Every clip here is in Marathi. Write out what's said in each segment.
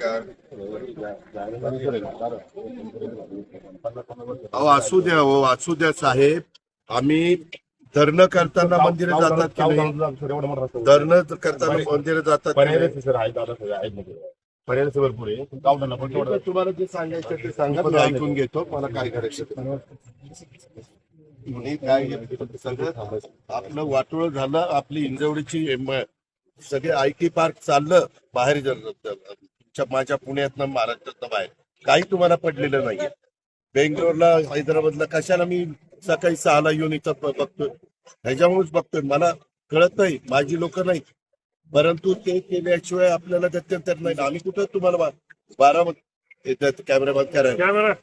नमस्कार. अहो असू द्या, हो असू द्या साहेब. आम्ही धरणं करताना मंदिरं जातात की नाही? धरणं करताना मंदिरं जातात की नाही? पर्याय भरपूर आहे. तुम्हाला जे सांगायचं ते सांगा, मी ऐकून घेतो. मला काय करायचं मी काय सगळं आपलं वाटोळं झालं. आपली हिंजवडीची सगळे आयटी पार्क चाललं बाहेर. माझ्या पुण्यातनं महाराष्ट्रातनं बाहेर काही तुम्हाला पडलेलं नाहीये. बेंगलोरला हैदराबादला कशाला मी सकाळी 6ला येऊन इथं बघतोय? ह्याच्यामुळेच बघतोय. मला कळत नाही, माझी लोक नाही, परंतु ते केल्याशिवाय आपल्याला गत्यंतर नाही. आम्ही कुठं तुम्हाला 12 कॅमेरा बंद करायला.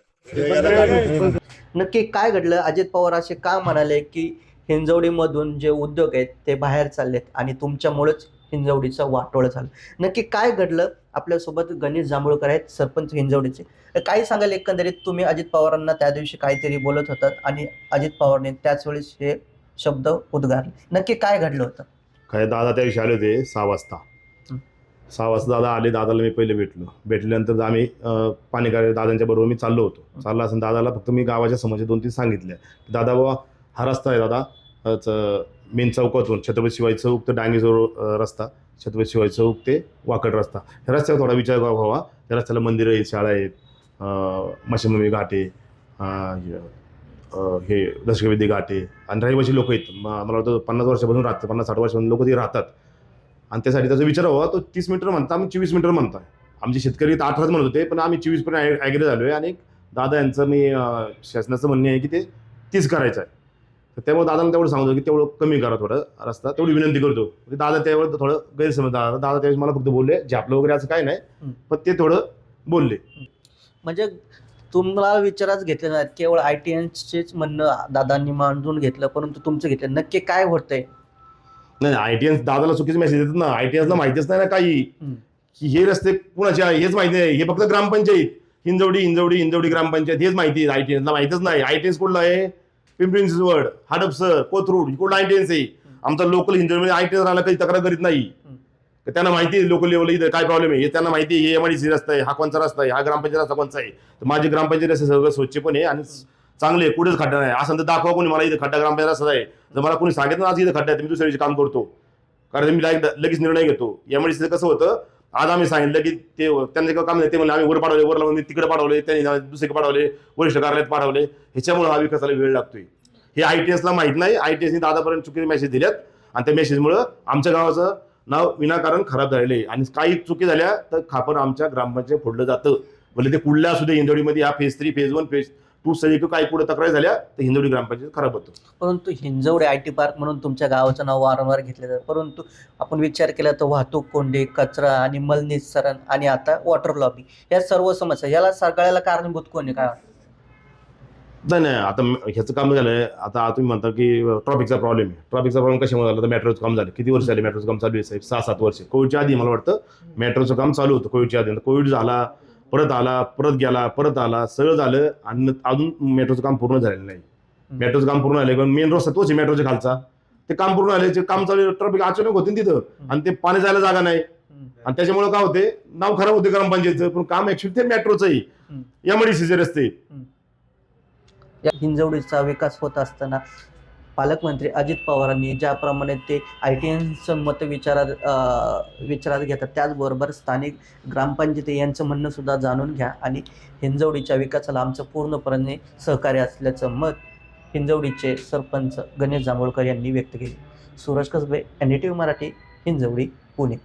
नक्की काय घडलं? अजित पवार असे का म्हणाले की हिंजवडीमधून जे उद्योग आहेत ते बाहेर चाललेत आणि तुमच्यामुळेच हिंजवडीचं वाटोळं झालं? नक्की काय घडलं? आपल्यासोबत गणेश जांभूळकर आहेत, सरपंच हिंजवडीचे. काय सांगाल एकंदरीत? तुम्ही अजित पवारांना त्या दिवशी काहीतरी बोलत होतात आणि अजित पवारने त्याच वेळेस हे शब्द उद्गारले. नक्की काय घडलं होतं? काय दादा त्या दिवशी आले होते 6 वाजता. 6 वाजता दादा आले. दादाला मी पहिले भेटल्यानंतर आम्ही पाणीगार दादांच्या बरोबर मी चाललो होतो. चालला असं दादाला फक्त मी गावाच्या समस्या 2-3 सांगितल्या. दादा बाबा हा रस्ता आहे दादा, मेन चौकातून छत्रपती शिवाजी चौक तर डांगेजवळ रस्ता, छत्रपती शिवाजी चौक ते वाकड रस्ता, ह्या रस्त्यावर थोडा विचार व्हावा. त्या रस्त्याला मंदिरं आहेत, शाळा आहेत, मशीनभूमी घाट आहे, हे दशकविद्या घाट आहे आणि रहिवासी लोक आहेत. मला वाटतं 50 वर्षापासून राहतात, 50-60 वर्षापासून लोक ते राहतात. आणि त्यासाठी त्याचा विचार व्हावा. तो 30 मीटर म्हणता, आम्ही 24 मीटर म्हणताय. आमचे शेतकरी 18 म्हणत होते, पण आम्ही 24 पर्यंत ॲग्री झालो आहे. आणि दादा यांचं मी शासनाचं म्हणणे आहे की ते 30 करायचं आहे. तर त्यामुळे दादाला तेवढं सांगतो की तेवढं कमी करा थोडं रस्ता, तेवढी विनंती करतो. दादा त्यावेळेस थोडं गैरसमज. दादा त्यावेळेस मला फक्त बोलले झापलं वगैरे असं काय नाही, पण ते थोडं बोलले. म्हणजे तुम्हाला विचाराच घेतले नाहीत, केवळ ITNचेच म्हणणं दादांनी मांडून घेतलं, परंतु तुमचं घेतलं. नक्की काय होतंय? नाही, ITN दादाला चुकीचे मेसेज देतात ना. ITNला माहितीच नाही ना काही की हे रस्ते कुणाचे आहे हेच माहिती नाही. हे फक्त ग्रामपंचायत हिंजवडी ग्रामपंचायत हेच माहिती आहे. ITNला माहितीच नाही. ITN कुठलं आहे? पिंपरी चिंचवड, हडपसर, कोथरूड, कुठला ITN आहे? आमचा लोकल हिंजवडीमध्ये ITN राहायला काही तक्रार करीत नाही. त्यांना माहिती आहे लोकल लेवल इथं काय प्रॉब्लेम आहे. हे त्यांना माहिती आहे. हे MIDC रस्ता आहे, हा कोणचा रस्ता आहे, हा ग्रामपंचायत रस्ता कोणचा आहे. तर माझी ग्रामपंचायत रस्ते सगळं स्वच्छ पण आहे आणि चांगले, कुठेच खड्डा नाही. असं तर दाखवा कोणी मला इथं खड्डा ग्रामपंचायत रस्ता आहे. जर मला कोणी सांगितलं आज इथं खड्डा आहे, मी दुसऱ्या दिवशी काम करतो, कारण मी लगेच निर्णय घेतो. MIDC कसं होतं, आज आम्ही सांगितलं की ते त्यांचं काम नाही, ते म्हणले आम्ही वर पाठवले, वरला म्हणजे तिकडे पाठवले, त्यांनी दुसरीकडे पाठवले, वरिष्ठ कार्यालयात पाठवले. ह्याच्यामुळे हा विकासाला वेळ लागतोय. हे ITNला माहित नाही. ITNने दादापर्यंत चुकीचे मेसेज दिल्यात आणि त्या मेसेजमुळं आमच्या गावाचं नाव विनाकारण खराब झालेले. आणि काही चुकी झाल्या तर खापर आमच्या ग्रामपंचायत फोडलं जातं. भले ते कुठल्या असू दे. हिंजवडीमध्ये हा फेज 3, फेज 1, फेज 2 सगळी काही पुढे तक्रारी झाल्या तर हिंजवडी ग्रामपंचायत खराब होतं. परंतु हिंजवडी IT पार्क म्हणून तुमच्या गावाचं नाव वारंवार घेतलं जातं, परंतु आपण विचार केला तर वाहतूक कोंडी, कचरा आणि मलनिस्सरण आणि आता वॉटर लॉबी, या सर्व समस्या याला सगळ्याला कारणीभूत कोण आहे? काय नाही, आता ह्याचं काम झालंय. आता तुम्ही म्हणता की ट्रॉफिकचा प्रॉब्लेम आहे. ट्रॉफिकचा प्रॉब्लेम कशामुळे झाला? तर मेट्रोचं काम झालं. किती वर्ष झाले मेट्रोचं काम चालू आहे साहेब? 6-7 वर्ष. कोविडच्या आधी मला वाटतं मेट्रोचं काम चालू होतं. कोविडच्या आधी कोविड झाला, परत आला, परत गेला, परत आला, सगळं झालं आणि अजून मेट्रोचं काम पूर्ण झालेलं नाही. मेट्रोचं काम पूर्ण झालं, पण मेन रस्ता तोच आहे मेट्रोच्या खालचा. ते काम पूर्ण झाले, काम चालू, ट्रॉफिक अचानक होते तिथं आणि ते पाणी जायला जागा नाही. आणि त्याच्यामुळे काय होते, नाव खराब होते ग्रामपंचायतचं, पण काम ऍक्च्युअली ते मेट्रोचं आहे. MIDCचे रस्ते. या हिंजवडीचा विकास होत असताना पालकमंत्री अजित पवारांनी ज्याप्रमाणे ते ITNचं मत विचारात घेतात, त्याचबरोबर स्थानिक ग्रामपंचायती यांचं म्हणणं सुद्धा जाणून घ्या आणि हिंजवडीच्या विकासाला आमचं पूर्णपणे सहकार्य असल्याचं मत हिंजवडीचे सरपंच गणेश जांभूळकर यांनी व्यक्त केले. सूरज कसबे, NDTV मराठी, हिंजवडी, पुणे.